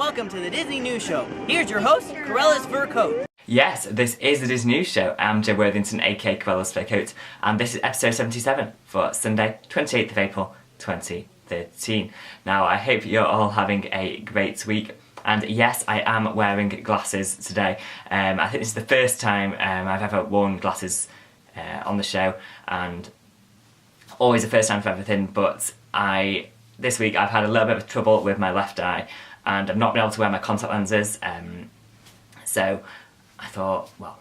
welcome to the Disney News Show. Here's your host, CruellasFurCoat. Yes, this is the Disney News Show. I'm Joe Worthington, aka CruellasFurCoat, and this is episode 77 for Sunday, 28th of April, 2013. Now, I hope you're all having a great week. And yes, I am wearing glasses today. I think this is the first time I've ever worn glasses on the show, and always the first time for everything, but this week I've had a little bit of trouble with my left eye, and I've not been able to wear my contact lenses, so I thought, well,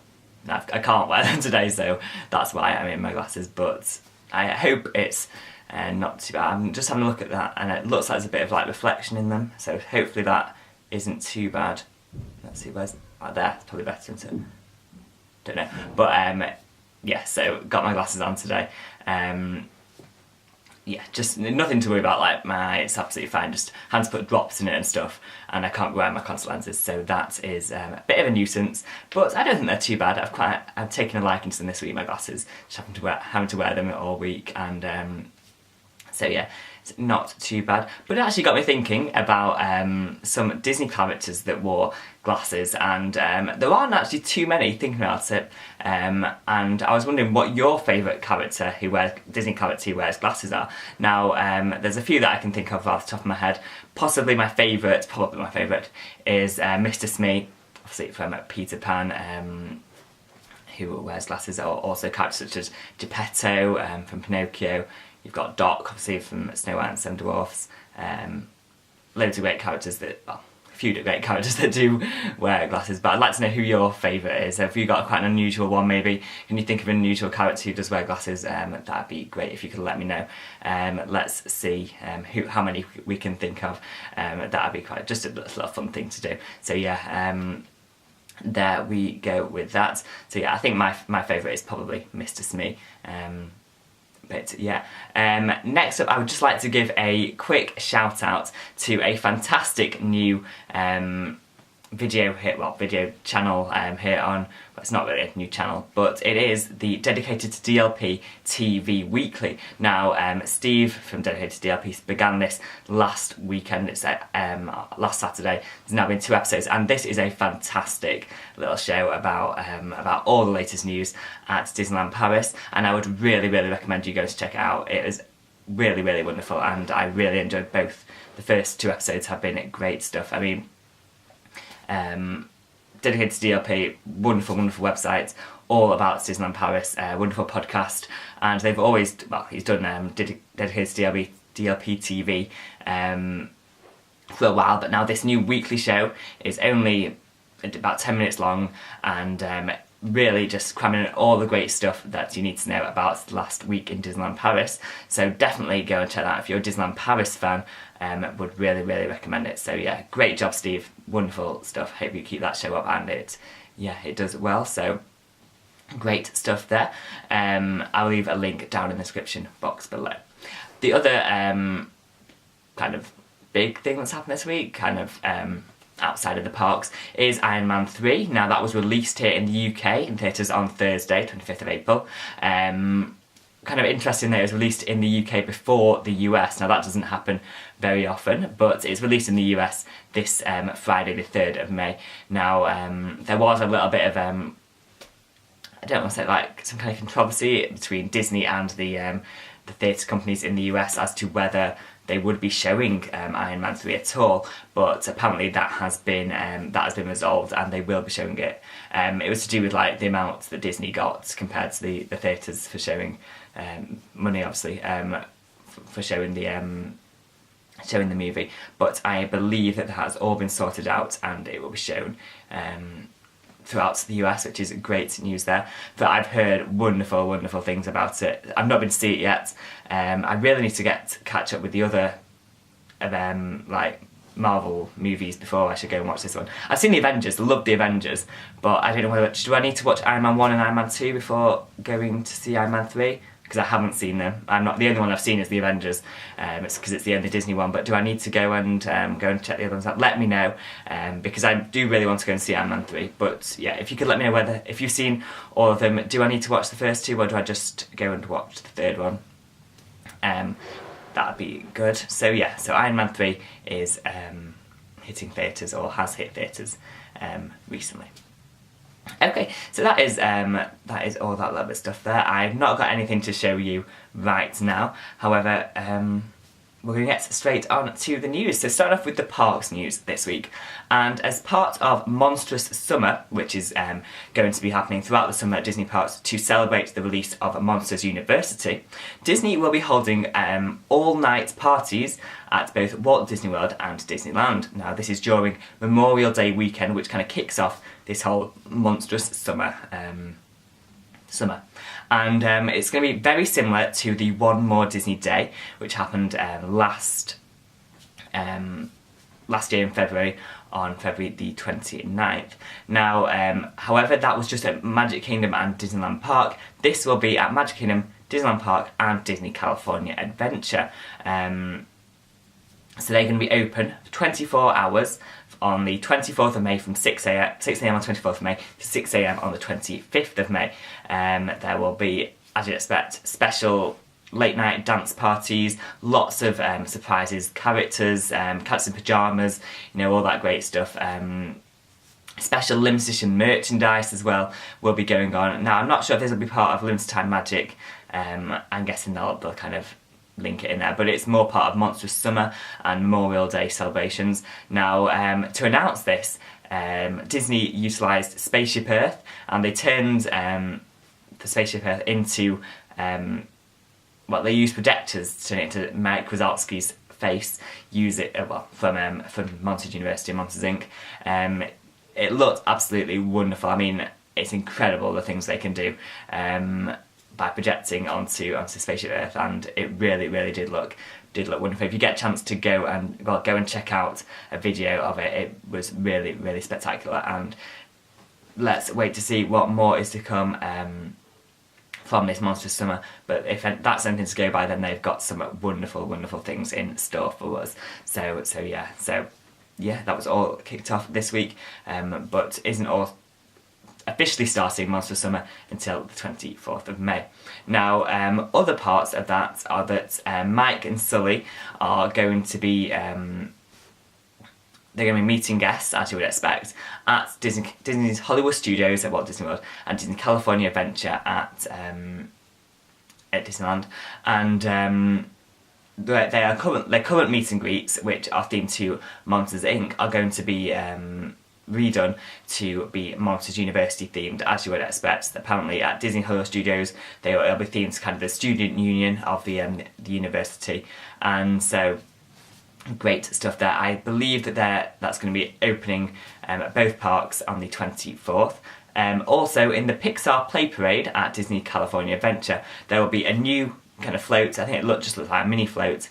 I can't wear them today, so that's why I'm in my glasses, but I hope it's not too bad. I'm just having a look at that, and it looks like there's a bit of like reflection in them, so hopefully that isn't too bad. Let's see, where's there? It's probably better, isn't it? Don't know, but yeah, so got my glasses on today. Yeah, just nothing to worry about, like it's absolutely fine, just had to put drops in it and stuff, and I can't wear my contact lenses, so that is a bit of a nuisance, but I don't think they're too bad. I've taken a liking to them this week, my glasses, just having to wear them all week, and so yeah, it's not too bad. But it actually got me thinking about some Disney characters that wore glasses, and there aren't actually too many, thinking about it, and I was wondering what your favourite character Disney character who wears glasses are. Now, there's a few that I can think of off the top of my head. Probably my favourite is Mr. Smee, obviously from Peter Pan, who wears glasses, or also characters such as Geppetto from Pinocchio. You've got Doc, obviously, from Snow White and Seven Dwarfs. Loads of great characters a few great characters that do wear glasses, but I'd like to know who your favourite is. Have you got quite an unusual one, maybe? Can you think of an unusual character who does wear glasses? That'd be great if you could let me know. Let's see how many we can think of. That'd be quite just a little fun thing to do. So yeah, there we go with that. So yeah, I think my favourite is probably Mr. Smee. But yeah, next up I would just like to give a quick shout out to a fantastic new video channel here on, well, it's not really a new channel, but it is the Dedicated to DLP TV Weekly. Now, Steve from Dedicated to DLP began this last weekend. It's last Saturday. There's now been 2 episodes, and this is a fantastic little show about all the latest news at Disneyland Paris, and I would really recommend you guys check it out. It is really wonderful, and I really enjoyed both. The first 2 episodes have been great stuff. I mean, Dedicated to DLP, wonderful website, all about Disneyland Paris, wonderful podcast, and they've always, well, he's done Dedicated to DLP TV for a while, but now this new weekly show is only about 10 minutes long, and really just cramming in all the great stuff that you need to know about the last week in Disneyland Paris. So definitely go and check that out if you're a Disneyland Paris fan. Would really recommend it. So yeah, great job, Steve. Wonderful stuff. Hope you keep that show up, and it does well. So great stuff there. I'll leave a link down in the description box below. The other kind of big thing that's happened this week, kind of outside of the parks, is Iron Man 3. Now, that was released here in the UK in theatres on Thursday, 25th of April. Kind of interesting that it was released in the UK before the US. Now, that doesn't happen very often, but it's released in the US this Friday, the 3rd of May. Now, there was a little bit of, I don't want to say, like, some kind of controversy between Disney and the theatre companies in the US as to whether they would be showing Iron Man 3 at all, but apparently that has been resolved, and they will be showing it. It was to do with like the amount that Disney got compared to the theatres for showing money, obviously, for showing the movie. But I believe that has all been sorted out, and it will be shown throughout the US, which is great news there. But I've heard wonderful things about it. I've not been to see it yet. I really need to catch up with the other like Marvel movies before I should go and watch this one. I've seen the Avengers, loved the Avengers, but I don't know whether, do I need to watch Iron Man 1 and Iron Man 2 before going to see Iron Man 3? Because I haven't seen them. The only one I've seen is the Avengers. It's because it's the only Disney one. But do I need to go and check the other ones out? Let me know, because I do really want to go and see Iron Man 3. But yeah, if you could let me know if you've seen all of them, do I need to watch the first 2, or do I just go and watch the 3rd one? That'd be good. So yeah, so Iron Man 3 is hitting theatres or has hit theatres recently. Okay, so that is all that little bit of stuff there. I've not got anything to show you right now. However, we're going to get straight on to the news. So start off with the parks news this week. And as part of Monstrous Summer, which is going to be happening throughout the summer at Disney parks to celebrate the release of Monsters University, Disney will be holding all-night parties at both Walt Disney World and Disneyland. Now this is during Memorial Day weekend, which kind of kicks off this whole Monstrous Summer. And it's going to be very similar to the One More Disney Day, which happened last year in February, on February the 29th. Now, however, that was just at Magic Kingdom and Disneyland Park. This will be at Magic Kingdom, Disneyland Park and Disney California Adventure. So they're going to be open for 24 hours on the 24th of May from 6am on 24th of May to 6am on the 25th of May. There will be, as you'd expect, special late night dance parties, lots of surprises, characters, cats in pyjamas, you know, all that great stuff. Special limited edition merchandise as well will be going on. Now I'm not sure if this will be part of Limited Time Magic. I'm guessing they'll kind of link it in there, but it's more part of Monstrous Summer and Memorial Day celebrations. Now, to announce this, Disney utilised Spaceship Earth, and they turned the Spaceship Earth into, well, they used projectors to turn it into Mike Wazowski's face, from Monsters University and Monsters Inc. It looked absolutely wonderful. I mean, it's incredible the things they can do by projecting onto Spaceship Earth, and it really did look wonderful. If you get a chance to go and check out a video of it, it was really spectacular. And let's wait to see what more is to come from this Monstrous Summer. But if that's anything to go by, then they've got some wonderful things in store for us. So yeah, that was all kicked off this week, but isn't all officially starting Monstrous Summer until the 24th of May. Now, other parts of that are that Mike and Sully are going to be they're going to be meeting guests, as you would expect, at Disney's Hollywood Studios at Walt Disney World and Disney California Adventure at Disneyland, and their current meet and greets, which are themed to Monsters Inc., are going to be redone to be Monsters University themed, as you would expect. Apparently at Disney Hollywood Studios it'll be themed to kind of the student union of the university, and so great stuff there. I believe that's going to be opening at both parks on the 24th. Also in the Pixar Play Parade at Disney California Adventure, there will be a new kind of float. I think it just looks like a mini float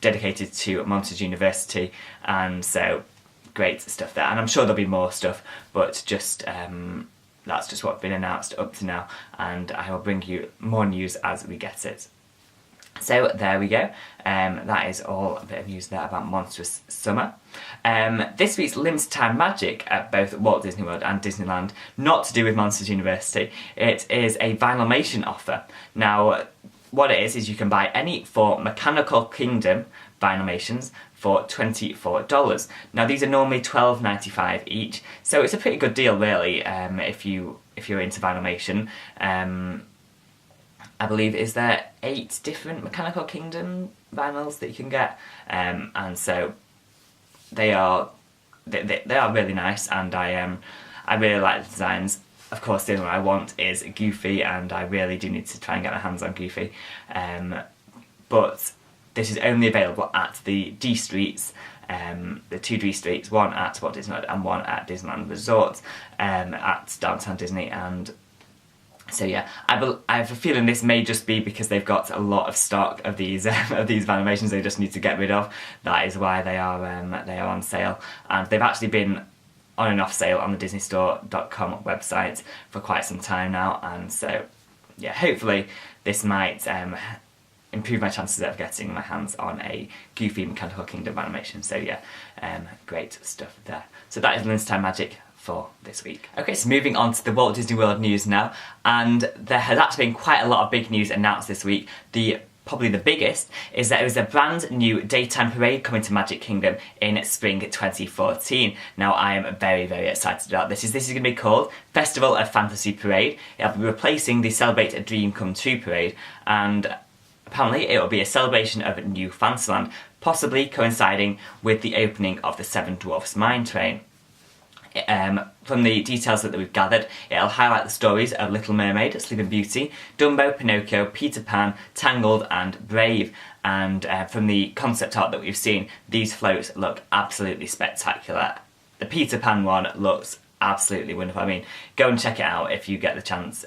dedicated to Monsters University, and so great stuff there. And I'm sure there'll be more stuff, but just that's just what's been announced up to now, and I will bring you more news as we get it. So there we go. That is all a bit of news there about Monstrous Summer. This week's Limited Time Magic at both Walt Disney World and Disneyland, not to do with Monsters University. It is a Vinylmation offer. Now, what it is you can buy any 4 Mechanical Kingdom Vinylmations for $24. Now these are normally $12.95 each, so it's a pretty good deal really if you're into Vinylmation. I believe, is there 8 different Mechanical Kingdom vinyls that you can get, and so they are really nice, and I really like the designs. Of course, the only one I want is Goofy, and I really do need to try and get my hands on Goofy. But this is only available at the D Streets, the 2 D Streets, one at Walt Disney World and one at Disneyland Resort at Downtown Disney. And so yeah, I have a feeling this may just be because they've got a lot of stock of these Vinylmations they just need to get rid of. That is why they are on sale, and they've actually been on and off sale on the DisneyStore.com website for quite some time now, and so yeah, hopefully this might improve my chances of getting my hands on a Goofy Mechanical Kingdom Vinylmation. So yeah, great stuff there. So that is Limited Time Magic for this week. Okay, so moving on to the Walt Disney World news now, and there has actually been quite a lot of big news announced this week. The probably the biggest, is that it was a brand new daytime parade coming to Magic Kingdom in spring 2014. Now I am very, very excited about this. This is going to be called Festival of Fantasy Parade. It'll be replacing the Celebrate a Dream Come True parade, and apparently it will be a celebration of New Fantasyland, possibly coinciding with the opening of the Seven Dwarfs Mine Train. From the details that we've gathered, it'll highlight the stories of Little Mermaid, Sleeping Beauty, Dumbo, Pinocchio, Peter Pan, Tangled and Brave. And from the concept art that we've seen, these floats look absolutely spectacular. The Peter Pan one looks absolutely wonderful. I mean, go and check it out if you get the chance.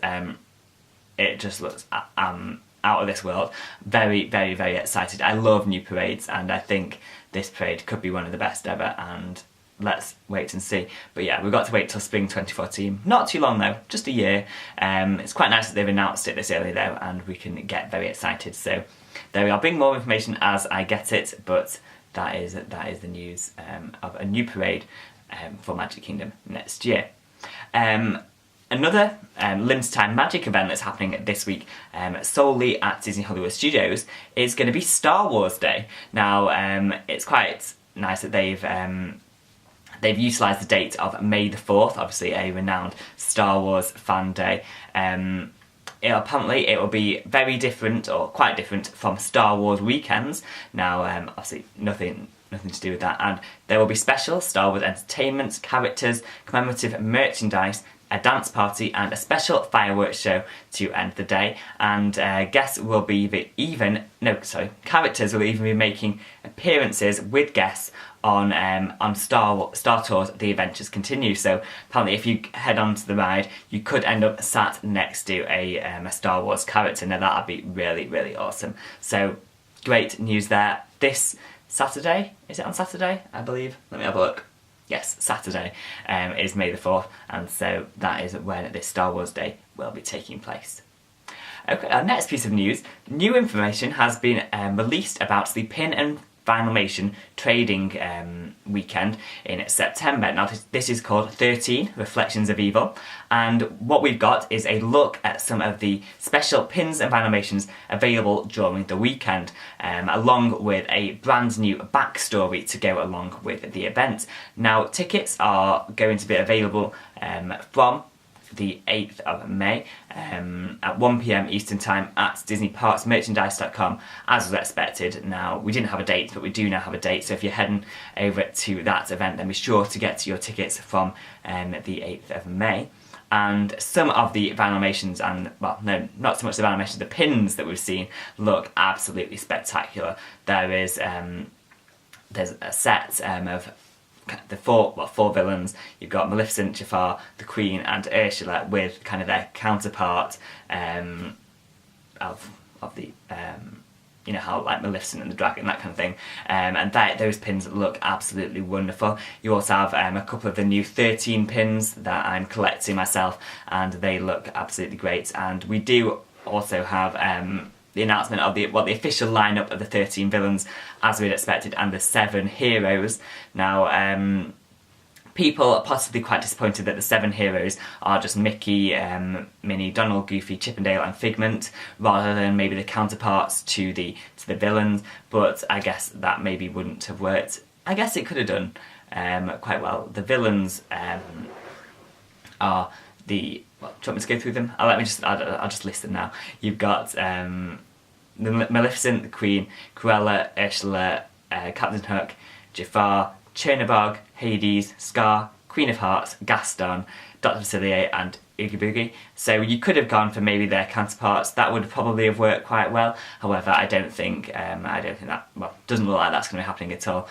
It just looks out of this world. Very, very, very excited. I love new parades, and I think this parade could be one of the best ever, and let's wait and see. But yeah, we've got to wait till spring 2014. Not too long though, just a year. It's quite nice that they've announced it this early though, and we can get very excited. So there we are. Bring more information as I get it, but that is the news of a new parade for Magic Kingdom next year. Another limited time magic event that's happening this week solely at Disney Hollywood Studios is going to be Star Wars Day. Now it's quite nice that they've utilised the date of May the 4th, obviously a renowned Star Wars fan day. Apparently it will be very different, or quite different, from Star Wars weekends. Now obviously nothing to do with that, and there will be special Star Wars entertainment, characters, commemorative merchandise, a dance party and a special fireworks show to end the day, and characters will even be making appearances with guests on Star Tours The Adventures Continue. So apparently if you head onto the ride, you could end up sat next to a Star Wars character. Now that'd be really, really awesome. So great news there. This Saturday, is it on Saturday, I believe? Let me have a look. Yes, Saturday is May the 4th, and so that is when this Star Wars Day will be taking place. Okay, our next piece of news. New information has been released about the Pin and Vinylmation trading weekend in September. Now this is called 13 Reflections of Evil, and what we've got is a look at some of the special pins and Vinylmations available during the weekend, along with a brand new backstory to go along with the event. Now tickets are going to be available from the 8th of May at 1 PM Eastern Time at DisneyParksMerchandise.com, as was expected. Now, we didn't have a date, but we do now have a date, so if you're heading over to that event, then be sure to get your tickets from the 8th of May. And some of the Vinylmations, and, well, no, not so much the Vinylmations, the pins that we've seen look absolutely spectacular. There's a set of the four villains. You've got Maleficent, Jafar, the Queen and Ursula with kind of their counterpart of the you know how like Maleficent and the dragon, that kind of thing, and those pins look absolutely wonderful. You also have a couple of the new 13 pins that I'm collecting myself, and they look absolutely great. And we do also have the announcement of the official lineup of the 13 villains, as we'd expected, and the 7 heroes. Now, people are possibly quite disappointed that the 7 heroes are just Mickey, Minnie, Donald, Goofy, Chip and Dale and Figment, rather than maybe the counterparts to the villains, but I guess that maybe wouldn't have worked. I guess it could have done quite well. The villains are the... Well, do you want me to go through them? I'll just list them now. You've got the Maleficent, the Queen, Cruella, Ursula, Captain Hook, Jafar, Chernabog, Hades, Scar, Queen of Hearts, Gaston, Dr. Facilier and Oogie Boogie. So you could have gone for maybe their counterparts. That would probably have worked quite well. However, I don't think that, well, doesn't look like that's going to be happening at all.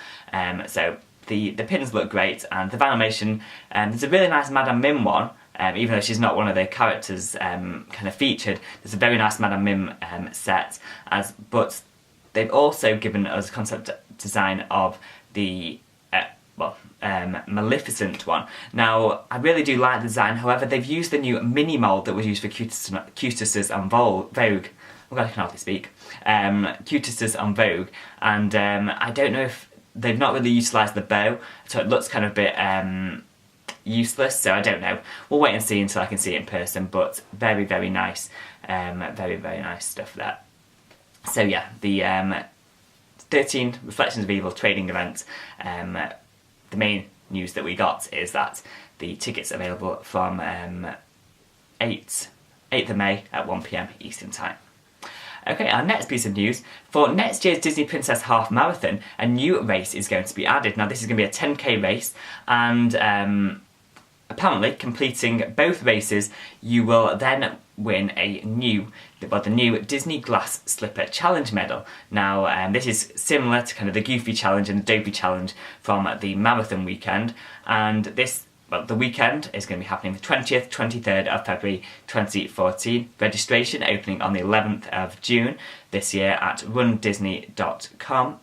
So the pins look great, and the Vinylmation, there's a really nice Madame Mim one. Even though she's not one of the characters kind of featured, there's a very nice Madame Mim set, but they've also given us a concept design of the Maleficent one. Now, I really do like the design. However, they've used the new mini mould that was used for Cutises on Vogue. Oh God, I can hardly speak. Cutises on Vogue, and I don't know if they've not really utilised the bow, so it looks kind of a bit useless, so I don't know. We'll wait and see until I can see it in person, but very, very nice. Very, very nice stuff there. So yeah, the 13 Reflections of Evil trading event, the main news that we got is that the tickets are available from 8th of May at 1 PM Eastern Time. Okay, our next piece of news. For next year's Disney Princess Half Marathon, a new race is going to be added. Now, this is going to be a 10k race, and apparently, completing both races, you will then win the new Disney Glass Slipper Challenge medal. Now, this is similar to kind of the Goofy Challenge and the Dopey Challenge from the marathon weekend, and the weekend is going to be happening the 20th, 23rd of February 2014. Registration opening on the 11th of June this year at rundisney.com.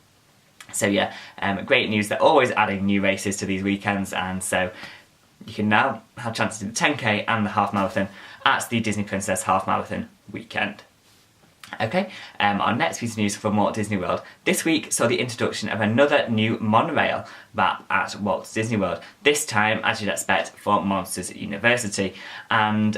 So yeah, great news. They're always adding new races to these weekends, and so you can now have chances to do the 10k and the half marathon at the Disney Princess Half Marathon weekend. Okay, our next piece of news from Walt Disney World. This week saw the introduction of another new monorail wrap at Walt Disney World. This time, as you'd expect, for Monsters University. And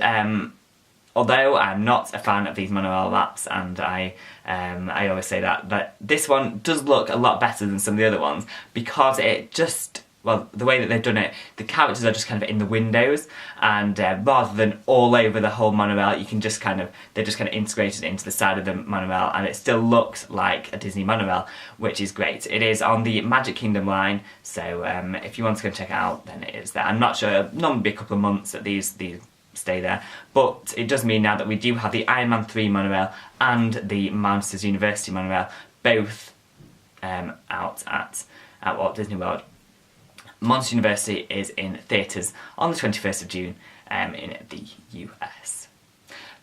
although I'm not a fan of these monorail wraps, and I always say that, but this one does look a lot better than some of the other ones because it just... well, the way that they've done it, the characters are just kind of in the windows, and rather than all over the whole monorail, you can just they're just kind of integrated into the side of the monorail, and it still looks like a Disney monorail, which is great. It is on the Magic Kingdom line, so if you want to go check it out, then it is there. I'm not sure, normally be a couple of months that these stay there, but it does mean now that we do have the Iron Man 3 monorail and the Monsters University monorail, both out at Walt Disney World. Monsters University is in theatres on the 21st of June in the US.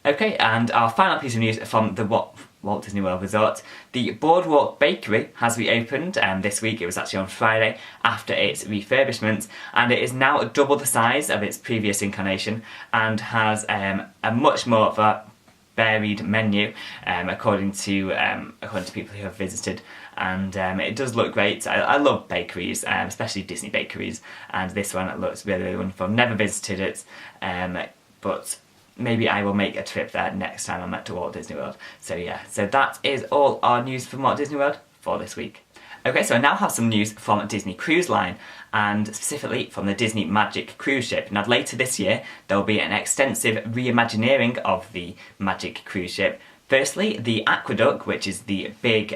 Okay, and our final piece of news from the Walt Disney World Resort. The Boardwalk Bakery has reopened this week. It was actually on Friday after its refurbishment, and it is now double the size of its previous incarnation and has a much more of a varied menu according to people who have visited, and it does look great. I love bakeries, especially Disney bakeries, and this one looks really, really wonderful. I've never visited it, but maybe I will make a trip there next time I'm at Walt Disney World. So yeah, so that is all our news from Walt Disney World for this week. Okay, so I now have some news from Disney Cruise Line, and specifically from the Disney Magic cruise ship. Now later this year, there will be an extensive reimagineering of the Magic cruise ship. Firstly, the Aqueduct, which is the big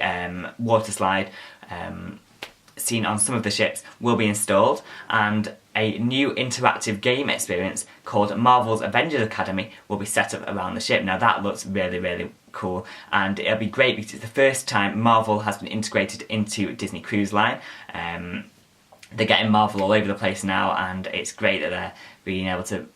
water slide seen on some of the ships, will be installed, and a new interactive game experience called Marvel's Avengers Academy will be set up around the ship. Now that looks really, really cool, and it'll be great because it's the first time Marvel has been integrated into Disney Cruise Line. They're getting Marvel all over the place now, and it's great that they're being able to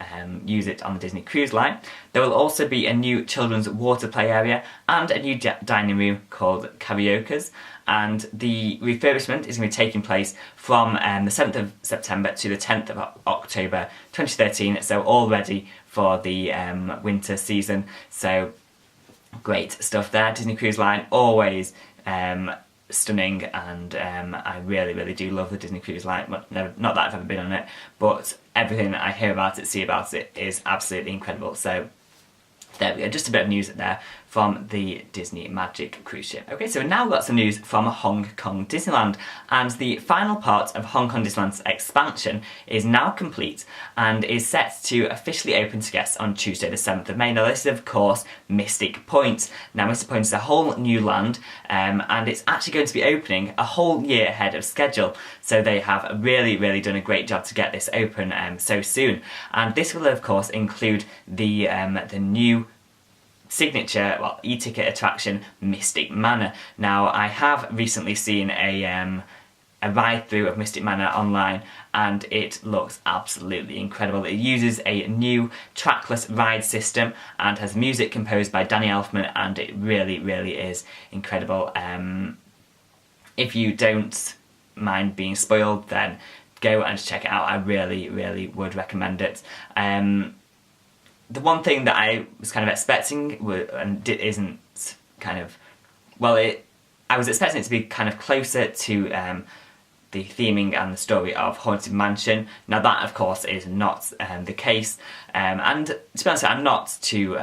use it on the Disney Cruise Line. There will also be a new children's water play area and a new dining room called Karaoke's, and the refurbishment is going to be taking place from the 7th of September to the 10th of October 2013, so all ready for the winter season. So great stuff there. Disney Cruise Line, always stunning, and I really, really do love the Disney Cruise Line. Not that I've ever been on it, but everything I hear about it, see about it, is absolutely incredible. So there we go, just a bit of news there from the Disney Magic cruise ship. Okay, so now we've got some news from Hong Kong Disneyland, and the final part of Hong Kong Disneyland's expansion is now complete and is set to officially open to guests on Tuesday the 7th of May. Now this is of course Mystic Point. Now Mystic Point is a whole new land, and it's actually going to be opening a whole year ahead of schedule, so they have really, really done a great job to get this open so soon. And this will of course include the new signature, e-ticket attraction, Mystic Manor. Now I have recently seen a ride-through of Mystic Manor online, and it looks absolutely incredible. It uses a new trackless ride system and has music composed by Danny Elfman, and it really, really is incredible. If you don't mind being spoiled, then go and check it out. I really, really would recommend it. The one thing that I was kind of expecting, and isn't kind of, I was expecting it to be kind of closer to the theming and the story of Haunted Mansion. Now that of course is not the case, and to be honest, I'm not too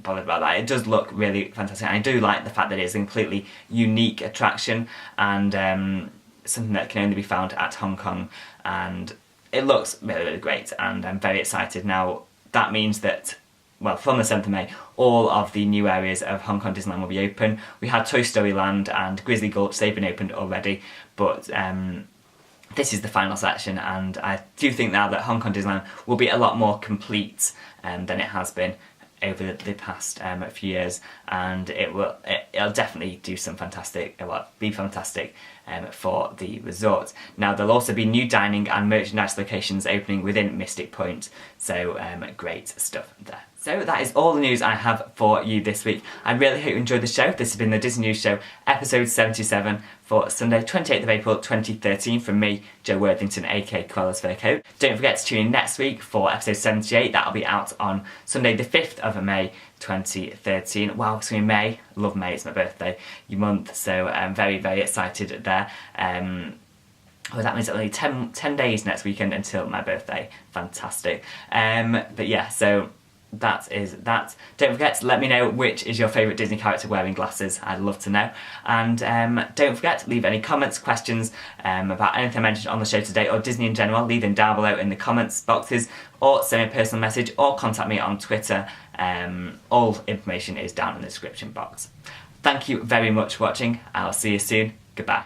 bothered about that. It does look really fantastic. And I do like the fact that it's a completely unique attraction and something that can only be found at Hong Kong, and it looks really, really great, and I'm very excited. Now, that means that, well, from the 7th of May, all of the new areas of Hong Kong Disneyland will be open. We had Toy Story Land and Grizzly Gulch, they've been opened already, but this is the final section, and I do think now that Hong Kong Disneyland will be a lot more complete than it has been over the past few years, and it'll definitely do some fantastic, be fantastic for the resort. Now, there'll also be new dining and merchandise locations opening within Mystic Point, so great stuff there. So that is all the news I have for you this week. I really hope you enjoyed the show. This has been the Disney News Show, episode 77 for Sunday, 28th of April 2013, from me, Joe Worthington, aka CruellasFurCoat. Don't forget to tune in next week for episode 78. That'll be out on Sunday, the 5th of May 2013. Wow, it's going to be May. Love May, it's my birthday month, so I'm very, very excited there. Well, that means only 10 days next weekend until my birthday. Fantastic. But yeah, so that is that. Don't forget to let me know which is your favourite Disney character wearing glasses. I'd love to know. And don't forget to leave any comments, questions about anything I mentioned on the show today or Disney in general. Leave them down below in the comments boxes, or send me a personal message, or contact me on Twitter. All information is down in the description box. Thank you very much for watching. I'll see you soon. Goodbye.